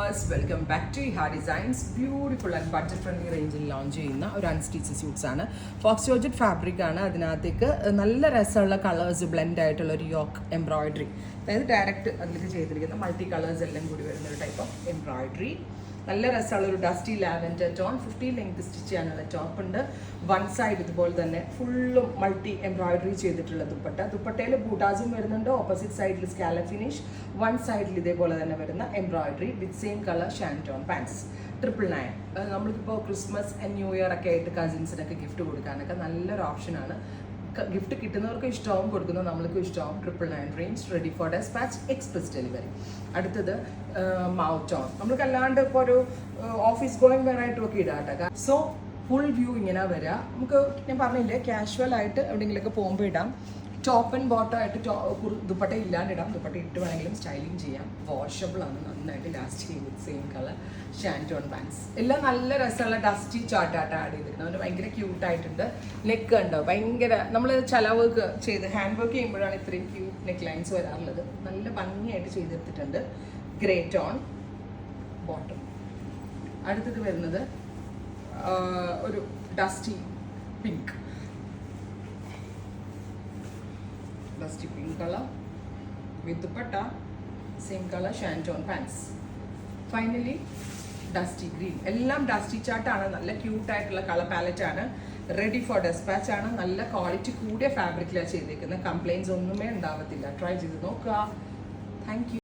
viewers, welcome back to Iha Designs. Beautiful and budget friendly range in launch ചെയ്യുന്ന ഒരു unstitch suites ആണ്. Fox georgette fabric ആണ്. അതിനകത്തേക്ക് നല്ല രസമുള്ള കളേഴ്സ് ബ്ലെൻഡ് ആയിട്ടുള്ള ഒരു യോക്ക് എംബ്രോയിഡറി, അതായത് ഡയറക്റ്റ് അതിലേക്ക് ചെയ്തിരിക്കുന്ന മൾട്ടി കളേഴ്സ് എല്ലാം കൂടി വരുന്ന ഒരു ടൈപ്പ് ഓഫ് എംബ്രോയിഡറി. നല്ല രസമുള്ള ഒരു dusty lavender tone 50 length stitch ചെയ്യാനുള്ള ടോപ്പ് ഉണ്ട്. വൺ സൈഡ് ഇതുപോലെ തന്നെ ഫുള്ളും മൾട്ടി എംബ്രോയിഡറി ചെയ്തിട്ടുള്ള ദുപ്പട്ടയിൽ ബൂട്ടാസും വരുന്നുണ്ട്. ഓപ്പോസിറ്റ് സൈഡിൽ സ്കാലപ്പ് ഫിനിഷ്, വൺ സൈഡിൽ ഇതേപോലെ തന്നെ വരുന്ന embroidery with same colour shantoon pants. 999. നമ്മൾക്കിപ്പോൾ ക്രിസ്മസ് ആൻഡ് ന്യൂ ഇയർ ഒക്കെ ആയിട്ട് കസിൻസിനൊക്കെ ഗിഫ്റ്റ് കൊടുക്കാനൊക്കെ നല്ലൊരു ഓപ്ഷനാണ്. ഗിഫ്റ്റ് കിട്ടുന്നവർക്ക് ഇഷ്ടവും കൊടുക്കുന്നത് നമ്മൾക്ക് ഇഷ്ടവും. 999 range, ready for dispatch, express delivery. അടുത്തത് മൗട്ടോൺ. നമ്മൾക്ക് അല്ലാണ്ട് ഇപ്പോൾ ഒരു ഓഫീസ് ഗോയിങ് വെയറായിട്ടും ഒക്കെ ഇടാം കേട്ടോ. സോ ഫുൾ വ്യൂ ഇങ്ങനെ വരിക. നമുക്ക് ഞാൻ പറഞ്ഞില്ലേ, കാഷ്വൽ ആയിട്ട് എവിടെയെങ്കിലുമൊക്കെ പോകുമ്പോൾ ഇടാം. ടോപ്പ് ആൻഡ് ബോട്ടം ആയിട്ട് ദുപ്പട്ട ഇല്ലാണ്ട് ഇടാം. ദുപ്പട്ട ഇട്ട് വേണമെങ്കിലും സ്റ്റൈലിങ് ചെയ്യാം. വാഷബിൾ ആണ്, നന്നായിട്ട് ലാസ്റ്റ് ചെയ്യും. Same colour shantoon pants. എല്ലാം നല്ല രസമുള്ള ഡസ്റ്റി ചാർട്ടായിട്ട് ആഡ് ചെയ്തിട്ടുണ്ട്. അവന് ഭയങ്കര ക്യൂട്ടായിട്ടുണ്ട്. നെക്ക് ഉണ്ടോ, ഭയങ്കര നമ്മൾ വർക്ക് ചെയ്ത് ഹാൻഡ് വർക്ക് ചെയ്യുമ്പോഴാണ് ഇത്രയും ക്യൂട്ട് നെക്ക് ലൈൻസ് വരാറുള്ളത്. നല്ല ഭംഗിയായിട്ട് ചെയ്തെടുത്തിട്ടുണ്ട്. Grey tone bottom. അടുത്തത് വരുന്നത് ഒരു dusty pink, dusty pink color with dupatta, same color shanton pants. Finally dusty green. എല്ലാം ഡസ്റ്റി ചാർട്ടാണ്. നല്ല ക്യൂട്ട് ആയിട്ടുള്ള കളർ പാലറ്റ് ആണ്. റെഡി ഫോർ ഡെസ്പാച്ച് ആണ്. നല്ല ക്വാളിറ്റി കൂടിയ ഫാബ്രിക്കിലാണ് ചെയ്തേക്കുന്നത്. കംപ്ലൈൻസ് ഒന്നുമേ ഉണ്ടാവത്തില്ല. ട്രൈ ചെയ്ത് നോക്കുക. Thank you.